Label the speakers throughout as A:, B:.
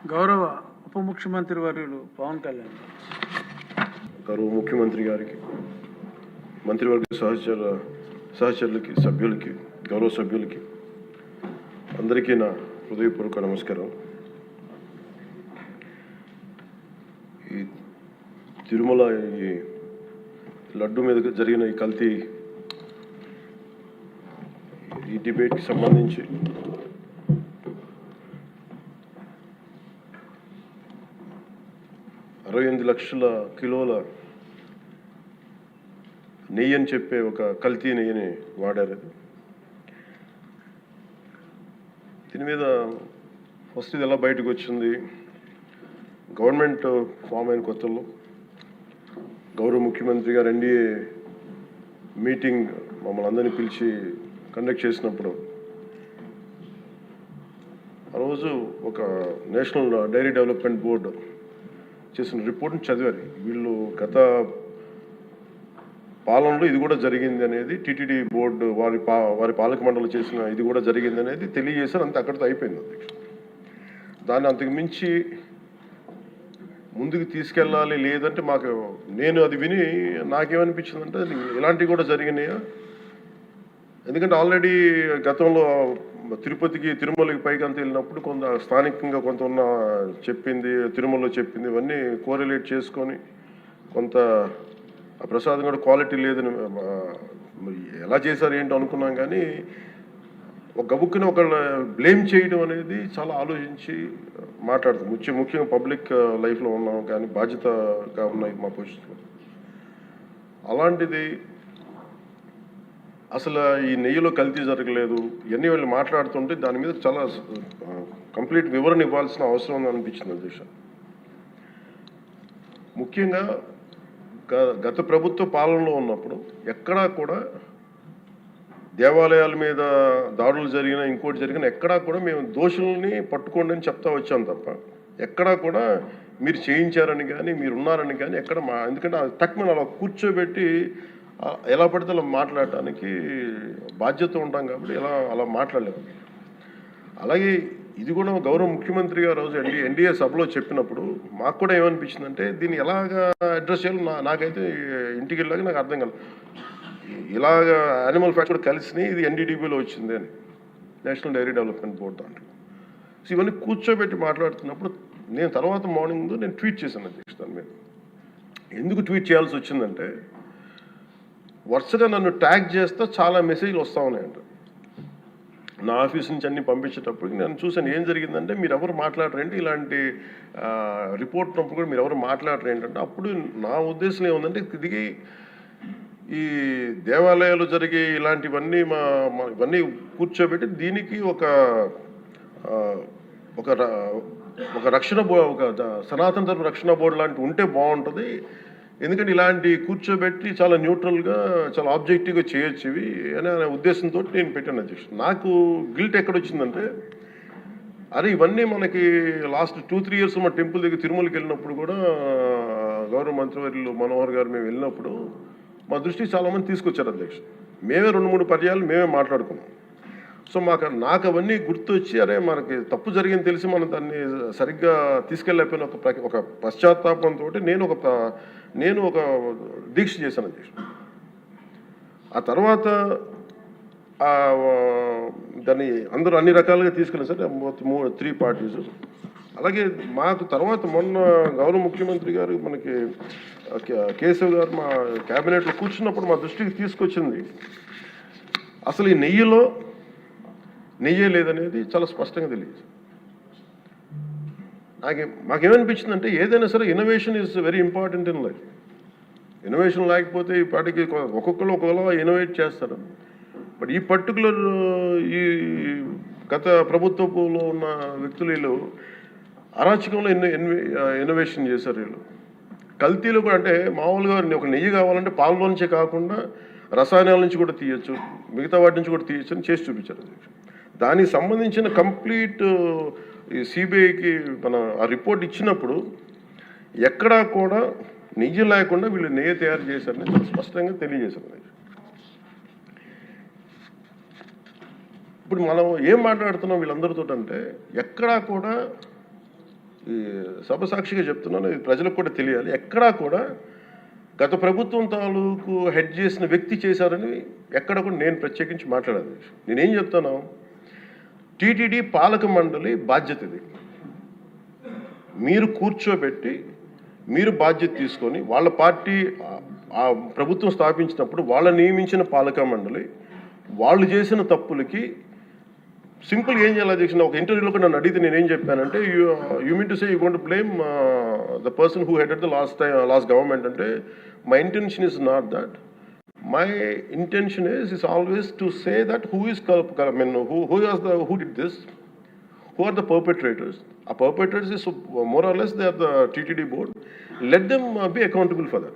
A: గౌరవ ఉప ముఖ్యమంత్రి వర్యులు పవన్ కళ్యాణ్
B: గౌరవ ముఖ్యమంత్రి గారికి, మంత్రివర్గ సహచరులకి, సభ్యులకి, గౌరవ సభ్యులకి అందరికీ నా హృదయపూర్వక నమస్కారం. ఈ తిరుమల ఈ లడ్డు మీద జరిగిన ఈ కల్తీ ఈ డిబేట్కి సంబంధించి $68 లక్షల కిలోల నెయ్యి అని చెప్పే ఒక కల్తీ నెయ్యిని వాడారు. దీని మీద ఫస్ట్ ఇది ఎలా బయటకు వచ్చింది? గవర్నమెంట్ ఫామ్ అయిన కొత్తలో గౌరవ ముఖ్యమంత్రి గారు ఎన్డీఏ మీటింగ్ మమ్మల్ని అందరినీ పిలిచి కండక్ట్ చేసినప్పుడు ఆ రోజు ఒక నేషనల్ డైరీ డెవలప్మెంట్ బోర్డు చేసిన రిపోర్ట్ని చదివారు. వీళ్ళు గత పాలనలో ఇది కూడా జరిగింది అనేది టీటీడీ బోర్డు వారి పాలక మండలి చేసిన ఇది కూడా జరిగింది అనేది తెలియజేశారు. అంతే, అక్కడితో అయిపోయింది అధ్యక్ష. దాన్ని అంతకు మించి ముందుకు తీసుకెళ్ళాలి లేదంటే నేను అది విని నాకేమనిపించిందంటే ఇలాంటివి కూడా జరిగినాయా? ఎందుకంటే ఆల్రెడీ గతంలో తిరుమలకి పైకంత వెళ్ళినప్పుడు కొంత స్థానికంగా కొంత ఉన్న చెప్పింది, తిరుమలలో చెప్పింది ఇవన్నీ కోరిలేట్ చేసుకొని కొంత ఆ ప్రసాదం కూడా క్వాలిటీ లేదని ఎలా చేశారు ఏంటో అనుకున్నాం. కానీ ఒక గబుక్కుని ఒకళ్ళ బ్లేమ్ చేయడం అనేది చాలా ఆలోచించి మాట్లాడతాం. ముఖ్యంగా పబ్లిక్ లైఫ్లో ఉన్నాం కానీ బాధ్యతగా ఉన్నాయి మా పొజిషన్లో. అలాంటిది అసలు ఈ నెయ్యిలో కల్తీ జరగలేదు ఇవన్నీ వాళ్ళు మాట్లాడుతుంటే దాని మీద చాలా కంప్లీట్ వివరణ ఇవ్వాల్సిన అవసరం ఉంది అనిపించింది అధ్యక్ష. ముఖ్యంగా గత ప్రభుత్వ పాలనలో ఉన్నప్పుడు ఎక్కడా కూడా దేవాలయాల మీద దాడులు జరిగిన ఇంకోటి జరిగిన ఎక్కడా కూడా మేము దోషుల్ని పట్టుకోండి అని చెప్తా వచ్చాం తప్ప ఎక్కడా కూడా మీరు చేయించారని కానీ మీరు ఉన్నారని కానీ ఎక్కడ ఎందుకంటే తక్కువ అలా కూర్చోబెట్టి ఎలా పడితే అలా మాట్లాడటానికి బాధ్యత ఉంటాం కాబట్టి అలా మాట్లాడలేము. అలాగే ఇది కూడా గౌరవ ముఖ్యమంత్రి గారు రోజు ఎన్డీఏ సభలో చెప్పినప్పుడు మాకు కూడా ఏమనిపించిందంటే దీన్ని ఎలాగా అడ్రస్ చేయాలో నాకైతే ఇంటికి వెళ్ళాక నాకు అర్థం కాలేదు. ఇలాగ యానిమల్ ఫ్యాక్ట్ కూడా కలిసి ఇది ఎన్డీడీబీలో వచ్చింది అని నేషనల్ డైరీ డెవలప్మెంట్ బోర్డు దాంట్లో. సో ఇవన్నీ కూర్చోబెట్టి మాట్లాడుతున్నప్పుడు నేను తర్వాత మార్నింగ్ నేను ట్వీట్ చేశాను అధ్యక్ష. దాని మీద ఎందుకు ట్వీట్ చేయాల్సి వచ్చిందంటే వరుసగా నన్ను ట్యాగ్ చేస్తే చాలా మెసేజ్లు వస్తూ ఉన్నాయంట. నా ఆఫీస్ నుంచి అన్ని పంపించేటప్పటికి నేను చూసాను ఏం జరిగిందంటే మీరు ఎవరు మాట్లాడరేంటి, ఇలాంటి రిపోర్ట్ ఉన్నప్పుడు కూడా మీరు ఎవరు మాట్లాడరు ఏంటంటే అప్పుడు నా ఉద్దేశం ఏముందంటే ఇది ఈ దేవాలయాలు జరిగే ఇలాంటివన్నీ ఇవన్నీ కూర్చోబెట్టి దీనికి ఒక రక్షణ ఒక సనాతన ధర్మ రక్షణ బోర్డు లాంటివి ఉంటే బాగుంటుంది. ఎందుకంటే ఇలాంటి కూర్చోబెట్టి చాలా న్యూట్రల్గా చాలా ఆబ్జెక్టివ్గా చేయొచ్చు ఇవి అనే ఉద్దేశంతో నేను పెట్టాను అధ్యక్ష. నాకు గిల్ట్ ఎక్కడొచ్చిందంటే అరే ఇవన్నీ మనకి లాస్ట్ 2-3 ఇయర్స్ మా టెంపుల్ దగ్గర తిరుమలకి వెళ్ళినప్పుడు కూడా గౌరవ మంత్రివర్యులు మనోహర్ గారు మేము వెళ్ళినప్పుడు మా దృష్టికి చాలామంది తీసుకొచ్చారు అధ్యక్ష. మేమే 2-3 పర్యాలు మేమే మాట్లాడుకున్నాం. సో నాకు అవన్నీ గుర్తొచ్చి అరే మనకి తప్పు జరిగింది తెలిసి మనం దాన్ని సరిగ్గా తీసుకెళ్ళకపోయిన ఒక పశ్చాత్తాపంతో నేను ఒక దీక్ష చేశాను అధ్యక్ష. ఆ తర్వాత దాన్ని అందరూ అన్ని రకాలుగా తీసుకెళ్ళారు సార్, 3 పార్టీస్. అలాగే మాకు తర్వాత మొన్న గౌరవ ముఖ్యమంత్రి గారు మనకి కేశవ్ గారు మా క్యాబినెట్లో కూర్చున్నప్పుడు మా దృష్టికి తీసుకొచ్చింది అసలు ఈ నెయ్యే లేదనేది చాలా స్పష్టంగా తెలియదు. మాకేమనిపించిందంటే ఏదైనా సరే innovation is very important in life. Innovation లేకపోతే ఈ పార్టీకి ఒక్కొక్కరు ఒకవేళ ఇన్నోవేట్ చేస్తారు. బట్ ఈ పర్టికులర్ ఈ గత ప్రభుత్వంలో ఉన్న వ్యక్తులు వీళ్ళు అరాచకంలో ఇన్నోవేషన్ చేశారు. వీళ్ళు కల్తీలు కూడా అంటే మామూలుగా ఒక నెయ్యి కావాలంటే పాలలో నుంచే కాకుండా రసాయనాల నుంచి కూడా తీయచ్చు, మిగతా వాటి నుంచి కూడా తీయచ్చు అని చేసి చూపించారు. దానికి సంబంధించిన కంప్లీట్ ఈ సిబిఐకి ఆ రిపోర్ట్ ఇచ్చినప్పుడు ఎక్కడా కూడా నెయ్యి లేకుండా వీళ్ళు నెయ్యి తయారు చేశారని చాలా స్పష్టంగా తెలియజేశారు. ఇప్పుడు మనం ఏం మాట్లాడుతున్నాం వీళ్ళందరితో అంటే ఎక్కడా కూడా ఈ సభ సాక్షిగా చెప్తున్నాను, ఇది ప్రజలకు కూడా తెలియాలి. ఎక్కడా కూడా గత ప్రభుత్వం తాలూకు హెడ్ చేసిన వ్యక్తి చేశారని ఎక్కడ కూడా నేను ప్రత్యేకించి మాట్లాడాను. నేనేం చెప్తాను, టీటీడీ పాలక మండలి బాధ్యత ఇది. మీరు కూర్చోబెట్టి మీరు బాధ్యత తీసుకొని వాళ్ళ పార్టీ ఆ ప్రభుత్వం స్థాపించినప్పుడు వాళ్ళ నియమించిన పాలక మండలి వాళ్ళు చేసిన తప్పులకి సింపుల్ ఏం చేయాలి అధ్యక్ష, ఒక ఇంటర్వ్యూలో కూడా నన్ను అడిగితే నేనేం చెప్పానంటే, you mean to say you going to blame the person who headed the last government అంటే, my intention is not that. My intention is always to say that who did this, who are the perpetrators. A perpetrators is more or less they are the TTD board. Let them be accountable for that.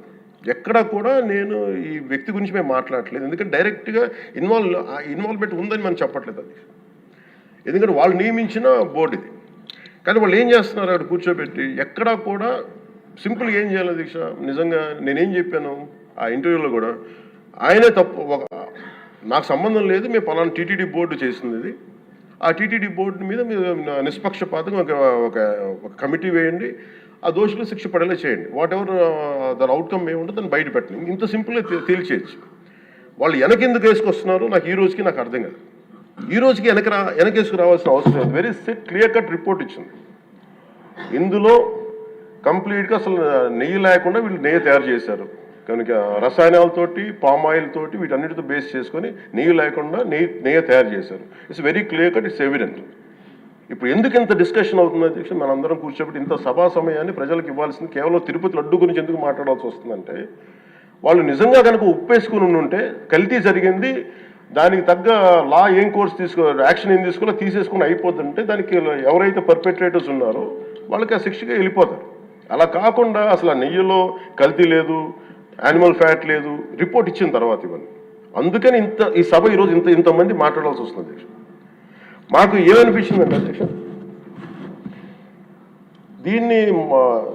B: ఎక్కడా కూడా నేను ఈ వ్యక్తి గురించి మేము మాట్లాడలేదు, ఎందుకంటే డైరెక్ట్గా ఇన్వాల్వ్మెంట్ ఉందని మనం చెప్పట్లేదు అది, ఎందుకంటే వాళ్ళు నియమించిన బోర్డు ఇది. కానీ వాళ్ళు ఏం చేస్తున్నారు అక్కడ కూర్చోబెట్టి, ఎక్కడా కూడా సింపుల్గా ఏం చేయాలి దీక్ష, నిజంగా నేనేం చెప్పాను ఆ ఇంటర్వ్యూలో కూడా, ఆయనే తప్పు, నాకు సంబంధం లేదు, మేము పలానా టీటీడీ బోర్డు చేసింది ఇది, ఆ టీటీడీ బోర్డు మీద మీరు నిష్పక్షపాతంగా ఒక కమిటీ వేయండి, ఆ దోషులు శిక్ష పడేలా చేయండి, వాట్ ఎవర్ దాని అవుట్కమ్ ఏముంటుందో దాన్ని బయట పెట్టండి, ఇంత సింపుల్గా తేల్చేయచ్చు. వాళ్ళు వెనకెందుకు వేసుకొస్తున్నారు నాకు ఈ రోజుకి నాకు అర్థం కాదు. ఈ రోజుకి వెనకేసుకు రావాల్సిన అవసరం లేదు. వెరీ క్లియర్ కట్ రిపోర్ట్ ఇచ్చింది. ఇందులో కంప్లీట్గా అసలు నెయ్యి లేకుండా వీళ్ళు నెయ్యి తయారు చేశారు కనుక, రసాయనాలతోటి పామ్ ఆయిల్ తోటి వీటన్నిటితో బేస్ చేసుకొని నెయ్యి లేకుండా నెయ్యి తయారు చేశారు. It's very clear cut, it's evident. ఇప్పుడు ఎందుకు ఇంత డిస్కషన్ అవుతుంది అధ్యక్ష, మనందరం కూర్చోబెట్టి ఇంత సభా సమయాన్ని ప్రజలకు ఇవ్వాల్సింది కేవలం తిరుపతి లడ్డు గురించి ఎందుకు మాట్లాడాల్సి వస్తుందంటే, వాళ్ళు నిజంగా కనుక ఉప్పేసుకుని ఉంటే కల్తీ జరిగింది, దానికి తగ్గ లా ఏం కోర్స్ యాక్షన్ ఏం తీసుకోవాలో తీసేసుకుని అయిపోతుంటే, దానికి ఎవరైతే పర్పెట్రేటర్స్ ఉన్నారో వాళ్ళకి ఆ శిక్షగా వెళ్ళిపోతారు. అలా కాకుండా అసలు ఆ నెయ్యిలో కల్తీ లేదు, యానిమల్ ఫ్యాట్ లేదు, రిపోర్ట్ ఇచ్చిన తర్వాత ఇవన్నీ. అందుకని ఈ సభ ఈరోజు ఇంతమంది మాట్లాడాల్సి వస్తుంది అధ్యక్ష. మాకు ఏమనిపించిందంటే అధ్యక్ష, దీన్ని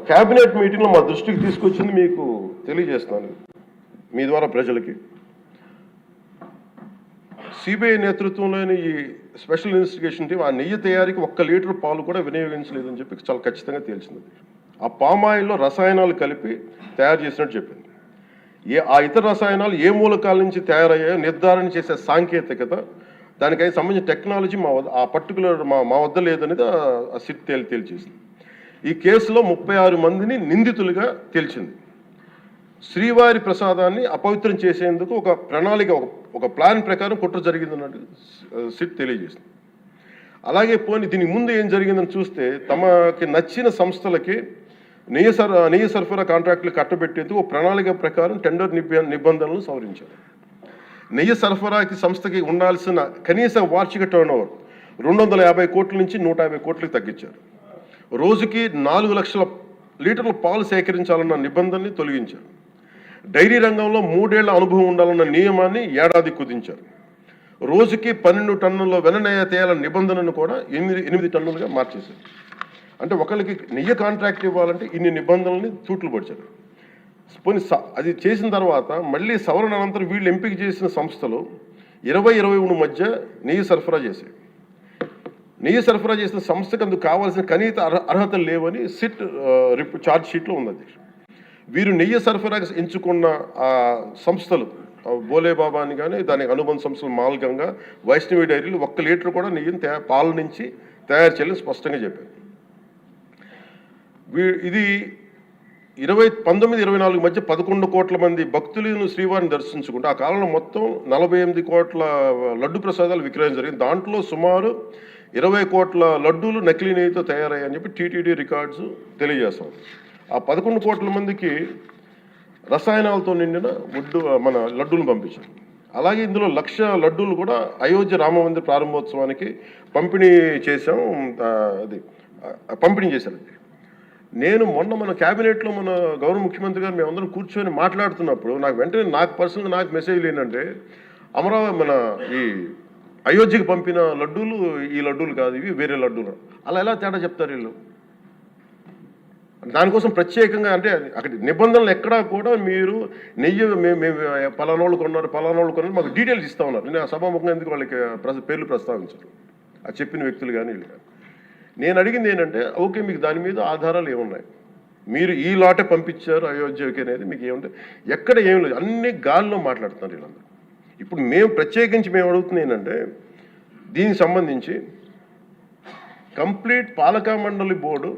B: క్యాబినెట్ మీటింగ్లో మా దృష్టికి తీసుకొచ్చింది మీకు తెలియజేస్తున్నాను మీ ద్వారా ప్రజలకి. సిబిఐ నేతృత్వంలోని ఈ స్పెషల్ ఇన్వెస్టిగేషన్ టీం ఆ నెయ్యి తయారీకి 1 లీటర్ పాలు కూడా వినియోగించలేదని చెప్పి చాలా ఖచ్చితంగా తేల్చింది. ఆ పామ్ ఆయిల్లో రసాయనాలు కలిపి తయారు చేసినట్టు చెప్పింది. ఆ ఇతర రసాయనాలు ఏ మూలకాల నుంచి తయారయ్యాయో నిర్ధారణ చేసే సాంకేతికత, దానికై సంబంధించిన టెక్నాలజీ ఆ పర్టికులర్ మా వద్ద లేదనేది ఆ సిట్ తేల్చేసింది. ఈ కేసులో 36 మందిని నిందితులుగా తేల్చింది. శ్రీవారి ప్రసాదాన్ని అపవిత్రం చేసేందుకు ఒక ప్రణాళిక, ఒక ప్లాన్ ప్రకారం కుట్ర జరిగిందన్నట్టు సిట్ తెలియజేసింది. అలాగే దీనికి ముందు ఏం జరిగిందని చూస్తే, తమకి నచ్చిన సంస్థలకి నెయ్యి సరఫరా కాంట్రాక్టులు కట్టబెట్టేందుకు ఒక ప్రణాళిక ప్రకారం టెండర్ నిబంధనలను సవరించారు. నెయ్యి సరఫరాకి సంస్థకి ఉండాల్సిన కనీస వార్షిక టర్నోవర్ 250 కోట్ల నుంచి 150 కోట్లకు తగ్గించారు. రోజుకి 4 లక్షల లీటర్ల పాలు సేకరించాలన్న నిబంధనని తొలగించారు. డైరీ రంగంలో 3 ఏళ్ల అనుభవం ఉండాలన్న నియమాన్ని ఏడాది కుదించారు. రోజుకి 12 టన్నుల వెన్నెయ్య తేయాలన్న నిబంధనను కూడా 8 టన్నులుగా మార్చేశారు. అంటే ఒకరికి నెయ్యి కాంట్రాక్ట్ ఇవ్వాలంటే ఇన్ని నిబంధనల్ని తూట్లు పొడిచారు. అది చేసిన తర్వాత మళ్ళీ సవరణ అనంతరం వీళ్ళు ఎంపిక చేసిన సంస్థలు 20-23 మధ్య నెయ్యి సరఫరా చేశాయి. నెయ్యి సరఫరా చేసిన సంస్థకు అందుకు కావాల్సిన కనీస అర్హతలు లేవని సిట్ ఛార్జ్ షీట్లో ఉంది. వీరు నెయ్యి సరఫరా ఎంచుకున్న ఆ సంస్థలు బోలేబాబా అని కానీ దానికి అనుబంధ సంస్థలు మాల్గంగా, వైష్ణవి డైరీలు 1 లీటర్ కూడా నెయ్యిని పాల నుంచి తయారు చేయాలని స్పష్టంగా చెప్పారు. ఇది 1924 మధ్య 11 కోట్ల మంది భక్తులను శ్రీవారిని దర్శించుకుంటే ఆ కాలంలో మొత్తం 48 కోట్ల లడ్డు ప్రసాదాలు విక్రయం జరిగింది. దాంట్లో సుమారు 20 కోట్ల లడ్డూలు నకిలీ నెయ్యితో తయారయ్యాయని చెప్పి టీటీడీ రికార్డ్స్ తెలియజేస్తాం. ఆ 11 కోట్ల మందికి రసాయనాలతో నిండిన మన లడ్డూలు పంపించారు. అలాగే ఇందులో 1,00,000 లడ్డూలు కూడా అయోధ్య రామ మందిర ప్రారంభోత్సవానికి పంపిణీ చేశాం. పంపిణీ చేశారు. నేను మొన్న మన క్యాబినెట్లో మన గౌరవ ముఖ్యమంత్రి గారు మేమందరం కూర్చొని మాట్లాడుతున్నప్పుడు నాకు పర్సనల్గా నాకు మెసేజ్లు ఏంటంటే, అమరావతి మన ఈ అయోధ్యకి పంపిన లడ్డూలు ఈ లడ్డూలు కాదు, ఇవి వేరే లడ్డూలు. అలా ఎలా తేడా చెప్తారు వీళ్ళు? దానికోసం ప్రత్యేకంగా అంటే అక్కడ నిబంధనలు ఎక్కడా కూడా మీరు నెయ్యి మేము పలానోళ్ళు కొన్నారు మాకు డీటెయిల్స్ ఇస్తూ ఉన్నారు. నేను సభాముఖంగా ఎందుకు వాళ్ళకి పేర్లు ప్రస్తావించరు, అది చెప్పిన వ్యక్తులు కానీ వీళ్ళు కానీ. నేను అడిగింది ఏంటంటే ఓకే మీకు దాని మీద ఆధారాలు ఏమున్నాయి, మీరు ఈ లాటే పంపించారు అయోధ్యకి అనేది మీకు ఏముంటాయి, ఎక్కడ ఏం లేదు, అన్ని గాల్లో మాట్లాడుతున్నారు వీళ్ళందరూ. ఇప్పుడు మేము ప్రత్యేకించి మేము అడుగుతుంది ఏంటంటే దీనికి సంబంధించి కంప్లీట్ పాలక మండలి బోర్డు,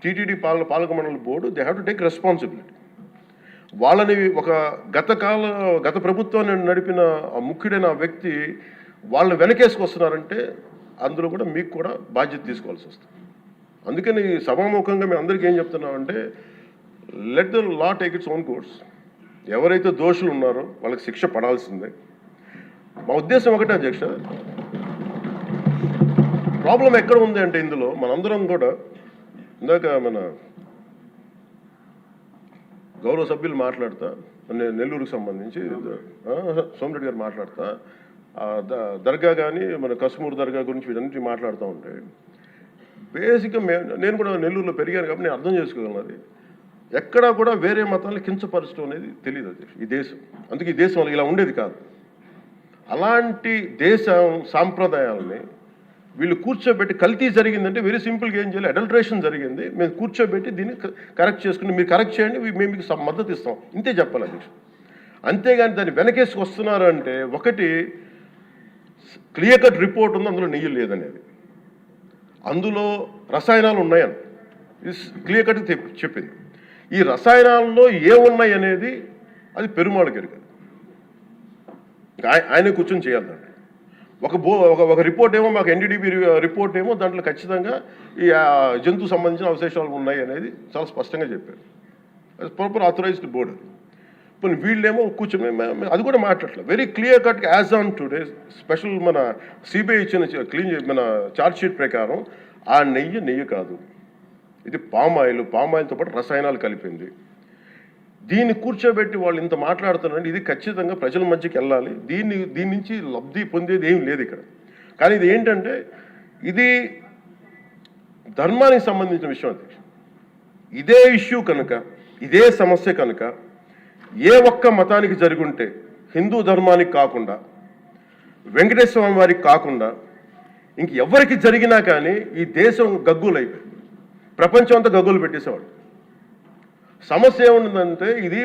B: టీటీడీ పాలక మండలి board, they have to take responsibility. వాళ్ళని ఒక గత ప్రభుత్వాన్ని నడిపిన ముఖ్యుడైన వ్యక్తి వాళ్ళని వెనకేసుకొస్తున్నారంటే అందులో కూడా మీకు కూడా బాధ్యత తీసుకోవాల్సి వస్తుంది. అందుకని సభాముఖంగా మేము అందరికీ ఏం చెప్తున్నామంటే let the law take its own course. ఎవరైతే దోషులు ఉన్నారో వాళ్ళకి శిక్ష పడాల్సిందే. మా ఉద్దేశం ఒకటే అధ్యక్ష, ప్రాబ్లం ఎక్కడ ఉంది అంటే ఇందులో మనందరం కూడా ఇందాక మన గౌరవ సభ్యులు మాట్లాడతా, నెల్లూరుకు సంబంధించి సోమిరెడ్డి గారు మాట్లాడతా దర్గా కానీ మన కసుమూరు దర్గా గురించి వీటన్నిటి మాట్లాడుతూ ఉంటే బేసిక్గా నేను కూడా నెల్లూరులో పెరిగాను కాబట్టి నేను అర్థం చేసుకోగలను. అది ఎక్కడా కూడా వేరే మతాలను కించపరచడం అనేది తెలియదు అది ఈ దేశం. అందుకే ఈ దేశం ఇలా ఉండేది కాదు. అలాంటి దేశం సాంప్రదాయాలని వీళ్ళు కూర్చోబెట్టి కల్తీ జరిగిందంటే వెరీ సింపుల్గా ఏం చేయాలి, అడల్ట్రేషన్ జరిగింది, మేము కూర్చోబెట్టి దీన్ని కరెక్ట్ చేసుకుని మీరు కరెక్ట్ చేయండి, మేము మీకు మద్దతు ఇస్తాం, ఇంతే చెప్పాలి అధ్యక్ష. అంతేగాని దాన్ని వెనకేసుకు వస్తున్నారు అంటే ఒకటి క్లియర్ కట్ రిపోర్ట్ ఉంది, అందులో నెయ్యి లేదనేది, అందులో రసాయనాలు ఉన్నాయని క్లియర్ కట్ చెప్పింది. ఈ రసాయనాల్లో ఏమున్నాయి అనేది అది పెరుమాళకి ఎరుగదు, ఆయన కూర్చొని చేయాలండి. ఒక రిపోర్ట్ ఏమో మాకు ఎన్డీడీబీ రిపోర్ట్ ఏమో దాంట్లో ఖచ్చితంగా ఈ జంతు సంబంధించిన అవశేషాలు ఉన్నాయి అనేది చాలా స్పష్టంగా చెప్పారు. అది ప్రాపర్ ఆథరైజ్డ్ బోర్డు. ఇప్పుడు వీళ్ళేమో కూర్చొని అది కూడా మాట్లాడలేదు. Very clear cut as on today special మన సిబిఐ ఇచ్చిన మన ఛార్జ్ షీట్ ప్రకారం ఆ నెయ్యి కాదు, ఇది పామాయిల్తో పాటు రసాయనాలు కలిపింది. దీన్ని కూర్చోబెట్టి వాళ్ళు ఇంత మాట్లాడుతున్నారంటే ఇది ఖచ్చితంగా ప్రజల మధ్యకి వెళ్ళాలి. దీని నుంచి లబ్ధి పొందేది ఏం లేదు ఇక్కడ. కానీ ఇది ఏంటంటే ఇది ధర్మానికి సంబంధించిన విషయం అధ్యక్ష. ఇదే ఇష్యూ కనుక, ఇదే సమస్య కనుక ఏ ఒక్క మతానికి జరుగుంటే హిందూ ధర్మానికి కాకుండా వెంకటేశ్వర స్వామి వారికి కాకుండా ఇంక ఎవరికి జరిగినా కానీ ఈ దేశం గగ్గులైపోయింది, ప్రపంచం అంతా గగ్గులు పెట్టేసేవాడు. సమస్య ఏముందంటే ఇది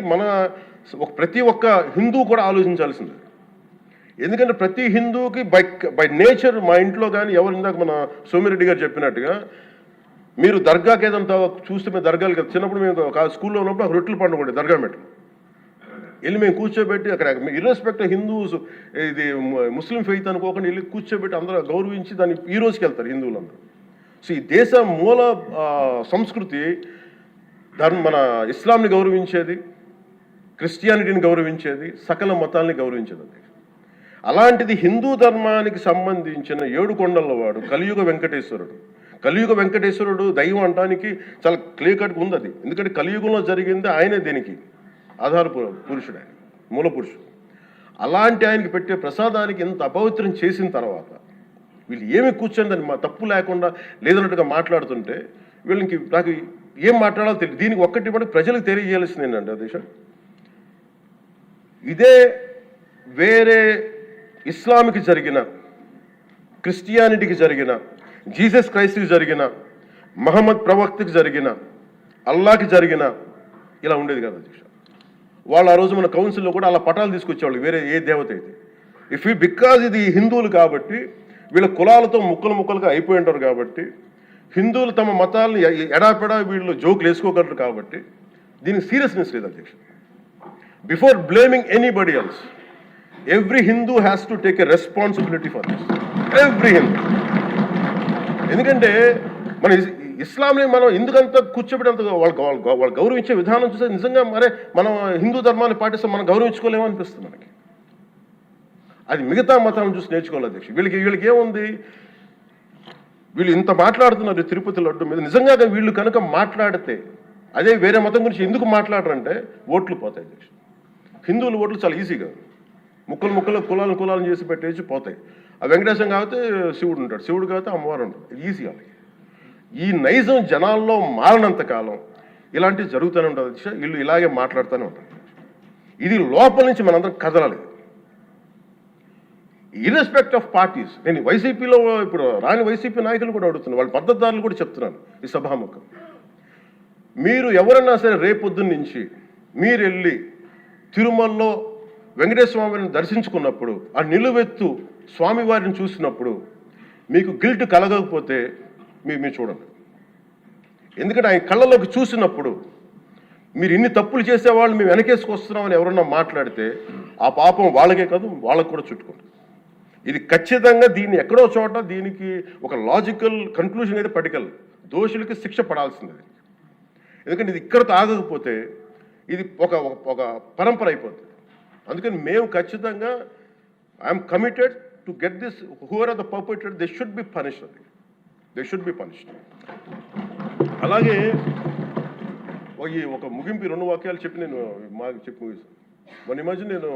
B: ప్రతి ఒక్క హిందూ కూడా ఆలోచించాల్సింది. ఎందుకంటే ప్రతి హిందూకి బై నేచర్ మా ఇంట్లో కానీ ఎవరు ఇందాక మన సోమిరెడ్డి గారు చెప్పినట్టుగా మీరు దర్గాకి ఏదంతా చూస్తే మేము దర్గాలు కదా చిన్నప్పుడు మేము స్కూల్లో ఉన్నప్పుడు రొట్టెలు పండుగ ఉండే దర్గా మెట్లు వెళ్ళి మేము కూర్చోబెట్టి అక్కడ ఇర్రెస్పెక్ట్ హిందూస్ ఇది ముస్లిం ఫెయిత్ అనుకోకుండా వెళ్ళి కూర్చోబెట్టి అందరూ గౌరవించి దాన్ని ఈ రోజుకి వెళ్తారు హిందువులందరూ. సో ఈ దేశ మూల సంస్కృతి మన ఇస్లాంని గౌరవించేది, క్రిస్టియానిటీని గౌరవించేది, సకల మతాల్ని గౌరవించేది. అలాంటిది హిందూ ధర్మానికి సంబంధించిన 7 కొండల వాడు కలియుగ వెంకటేశ్వరుడు దైవం అనడానికి చాలా క్లియర్ కట్గా ఉంది అది. ఎందుకంటే కలియుగంలో జరిగింది ఆయనే, దీనికి ఆధార పురుషుడు, ఆయన మూల పురుషుడు. అలాంటి ఆయనకి పెట్టే ప్రసాదానికి ఇంత అపవిత్రం చేసిన తర్వాత వీళ్ళు ఏమి కూర్చొని దాన్ని తప్పు లేకుండా లేదన్నట్టుగా మాట్లాడుతుంటే వీళ్ళకి నాకు ఏం మాట్లాడాలో తెలియదు. దీనికి ఒక్కటి మనకు ప్రజలకు తెలియజేయాల్సింది ఏంటంటే దేశం ఇదే వేరే ఇస్లాంకి జరిగిన, క్రిస్టియానిటీకి జరిగిన, జీసస్ క్రైస్ట్కి జరిగిన, మహమ్మద్ ప్రవక్తకి జరిగిన, అల్లాకి జరిగిన ఇలా ఉండేది కదా అధ్యక్ష. వాళ్ళు ఆ రోజు మన కౌన్సిల్లో కూడా అలా పటాలు తీసుకొచ్చేవాళ్ళు వేరే ఏ దేవత అయితే. బికాజ్ ఇది హిందువులు కాబట్టి వీళ్ళ కులాలతో ముక్కలుగా అయిపోయి ఉంటారు కాబట్టి హిందువులు తమ మతాలను ఎడాపెడా వీళ్ళు జోకులు వేసుకోగలరు కాబట్టి దీనికి సీరియస్నెస్ లేదు అధ్యక్ష. Before blaming anybody else every Hindu has to take a responsibility for this, every Hindu. ఎందుకంటే మన ఇస్లాంని మనం ఎందుకంత కూర్చోబెట్టంత వాళ్ళు గౌరవించే విధానం చూస్తే నిజంగా మరే మనం హిందూ ధర్మాన్ని పాటిస్తే మనం గౌరవించుకోలేమో అనిపిస్తుంది మనకి. అది మిగతా మతాలను చూసి నేర్చుకోవాలి అధ్యక్ష. వీళ్ళకి ఏముంది, వీళ్ళు ఇంత మాట్లాడుతున్నారు తిరుపతి లడ్డు మీద. నిజంగా వీళ్ళు కనుక మాట్లాడితే అదే వేరే మతం గురించి ఎందుకు మాట్లాడరంటే ఓట్లు పోతాయి అధ్యక్ష. హిందువుల ఓట్లు చాలా ఈజీగా ముక్కలు కులాలను చేసి పెట్టేసి పోతాయి. ఆ వెంకటేశ్వరం కాబట్టి శివుడు ఉంటాడు, శివుడు కాబట్టి అమ్మవారు ఉంటాడు, ఈజీ వాళ్ళకి. ఈ నైజం జనాల్లో మారినంత కాలం ఇలాంటివి జరుగుతూనే ఉంటుంది అధ్యక్ష. వీళ్ళు ఇలాగే మాట్లాడుతూనే ఉంటారు. ఇది లోపల నుంచి మనందరం కదలాలి. ఇర్రెస్పెక్ట్ ఆఫ్ పార్టీస్. నేను వైసీపీలో ఇప్పుడు రాని వైసీపీ నాయకులు కూడా అడుగుతున్నాను, వాళ్ళ మద్దతుదారులు కూడా చెప్తున్నాను ఈ సభాముఖం. మీరు ఎవరన్నా సరే రేపొద్దున్న నుంచి మీరు వెళ్ళి తిరుమలలో వెంకటేశ్వర స్వామిని దర్శించుకున్నప్పుడు, ఆ నిలువెత్తు స్వామివారిని చూసినప్పుడు మీకు గిల్ట్ కలగకపోతే మీరు చూడండి. ఎందుకంటే ఆయన కళ్ళలోకి చూసినప్పుడు మీరు ఇన్ని తప్పులు చేసేవాళ్ళు మేము వెనకేసుకొస్తున్నామని ఎవరన్నా మాట్లాడితే ఆ పాపం వాళ్ళకే కాదు, వాళ్ళకు కూడా చుట్టుకుంటుంది. ఇది ఖచ్చితంగా దీన్ని ఎక్కడో చోట దీనికి ఒక లాజికల్ కన్క్లూజన్ అయితే పట్టుకెళ్ళదు. దోషులకి శిక్ష పడాల్సింది. ఎందుకంటే ఇది ఇక్కడతో ఆగకపోతే ఇది ఒక పరంపర అయిపోతుంది. అందుకని మేము ఖచ్చితంగా I'm committed to get this. Who are are the perpetrator, they should be punished. They should be punished. అలాగే ఒక ముగింపు 2 వాక్యాలు చెప్పి నేను చెప్పి ముగిస్తాను. మన ఈ మధ్య నేను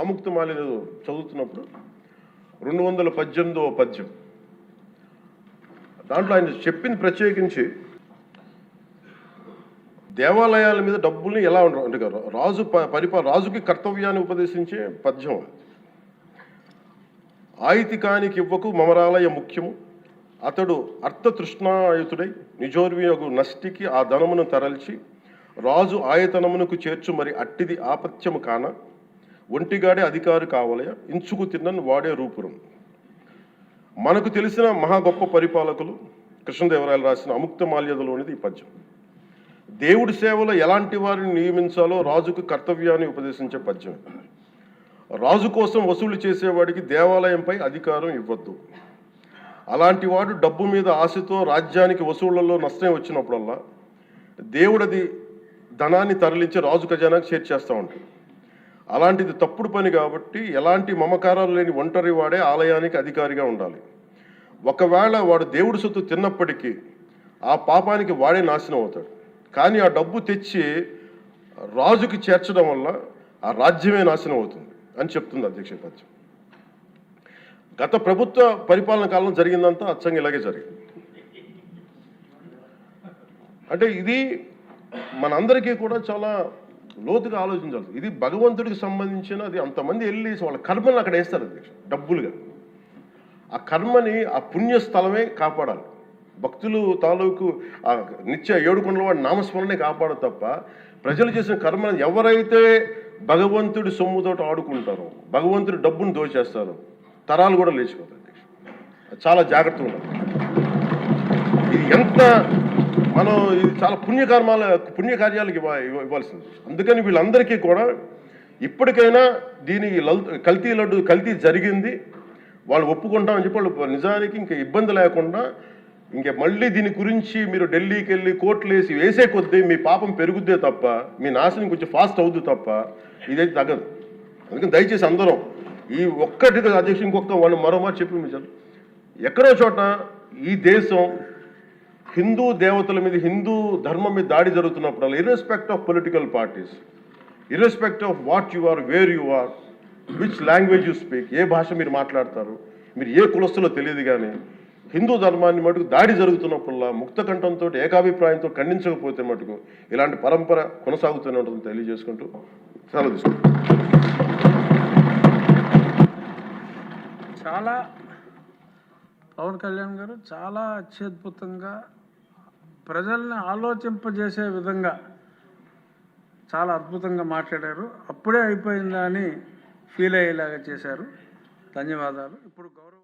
B: ఆముక్తమాల్యద చదువుతున్నప్పుడు 218వ పద్యం, దాంట్లో ఆయన చెప్పింది ప్రత్యేకించి దేవాలయాల మీద డబ్బుల్ని ఎలా ఉండరు అంటే రాజుకి కర్తవ్యాన్ని ఉపదేశించే పద్యం. ఆయితికానికి ఇవ్వకు మమరాలయ ముఖ్యము, అతడు అర్థతృష్ణాయుతుడై నిజోర్వియగు నష్టికి ఆ ధనమును తరల్చి రాజు ఆయతనమునకు చేర్చు, మరి అట్టిది ఆపత్యము కాన ఒంటిగాడే అధికారి కావలయ ఇంచుకు తిన్నను వాడే రూపురం. మనకు తెలిసిన మహా గొప్ప పరిపాలకులు కృష్ణదేవరాయలు రాసిన అముక్తమాల్యదలోనిది ఈ పద్యం. దేవుడి సేవలో ఎలాంటి వారిని నియమించాలో రాజుకు కర్తవ్యాన్ని ఉపదేశించే పద్యం. రాజు కోసం వసూలు చేసేవాడికి దేవాలయంపై అధికారం ఇవ్వద్దు. అలాంటి వాడు డబ్బు మీద ఆశతో రాజ్యానికి వసూళ్లలో నష్టం వచ్చినప్పుడల్లా దేవుడది ధనాన్ని తరలించి రాజు ఖజానాకు చేర్చేస్తూ ఉంటాడు. అలాంటిది తప్పుడు పని కాబట్టి ఎలాంటి మమకారాలు లేని ఒంటరి వాడే ఆలయానికి అధికారిగా ఉండాలి. ఒకవేళ వాడు దేవుడి సొత్తు తిన్నప్పటికీ ఆ పాపానికి వాడే నాశనం అవుతాడు. కానీ ఆ డబ్బు తెచ్చి రాజుకి చేర్చడం వల్ల ఆ రాజ్యమే నాశనం అవుతుంది అని చెప్తుంది అధ్యక్ష పద్యం. గత ప్రభుత్వ పరిపాలన కాలంలో జరిగిందంతా అచ్చంగా ఇలాగే జరిగింది. అంటే ఇది మనందరికీ కూడా చాలా లోతుగా ఆలోచించాలి. ఇది భగవంతుడికి సంబంధించిన అది. అంతమంది వెళ్ళి వాళ్ళ కర్మని అక్కడ వేస్తారు అధ్యక్ష డబ్బులుగా. ఆ కర్మని ఆ పుణ్యస్థలమే కాపాడాలి. భక్తులు తాలూకు ఆ నిత్య 7 కొండల వాడి నామస్మరణే కాపాడు తప్ప ప్రజలు చేసిన కర్మను ఎవరైతే భగవంతుడి సొమ్ముతో ఆడుకుంటారో, భగవంతుడి డబ్బును దోచేస్తారో తరాలు కూడా లేచిపోతాయి. చాలా జాగ్రత్తగా ఉండాలి. ఇది ఎంత మనం ఇది చాలా పుణ్యకార్యాలకు ఇవ్వాల్సింది. అందుకని వీళ్ళందరికీ కూడా ఇప్పటికైనా దీనికి కల్తీ జరిగింది వాళ్ళు ఒప్పుకుంటామని చెప్పి వాళ్ళు నిజానికి ఇంకా ఇబ్బంది లేకుండా ఇంకా మళ్ళీ దీని గురించి మీరు ఢిల్లీకి వెళ్ళి కోర్టులు వేసే కొద్దీ మీ పాపం పెరుగుద్దే తప్ప మీ నాశనం కొంచెం ఫాస్ట్ అవుద్ది తప్ప ఇదైతే తగ్గదు. అందుకని దయచేసి అందరం ఈ ఒక్కటి అధ్యక్షుడు ఇంకొక మరో మాట చెప్పి మీరు ఎక్కడో చోట ఈ దేశం హిందూ దేవతల మీద హిందూ ధర్మం మీద దాడి జరుగుతున్నప్పుడు irrespective of political parties, irrespective of what you are, where you are, which language you speak, ఏ భాష మీరు మాట్లాడతారు, మీరు ఏ కులస్తులో తెలియదు, కానీ హిందూ ధర్మాన్ని మటుకు దాడి జరుగుతున్నప్పుడల్లా ముక్త కంఠంతో ఏకాభిప్రాయంతో ఖండించకపోతే మటుకు ఇలాంటి పరంపర కొనసాగుతూనే ఉంటుందని తెలియజేసుకుంటూ సెలవు తీసుకుంటాం.
A: చాలా పవన్ కళ్యాణ్ గారు చాలా అత్యద్భుతంగా ప్రజల్ని ఆలోచింపజేసే విధంగా చాలా అద్భుతంగా మాట్లాడారు. అప్పుడే అయిపోయిందా అని ఫీల్ అయ్యేలాగా చేశారు. ధన్యవాదాలు. ఇప్పుడు గౌరవ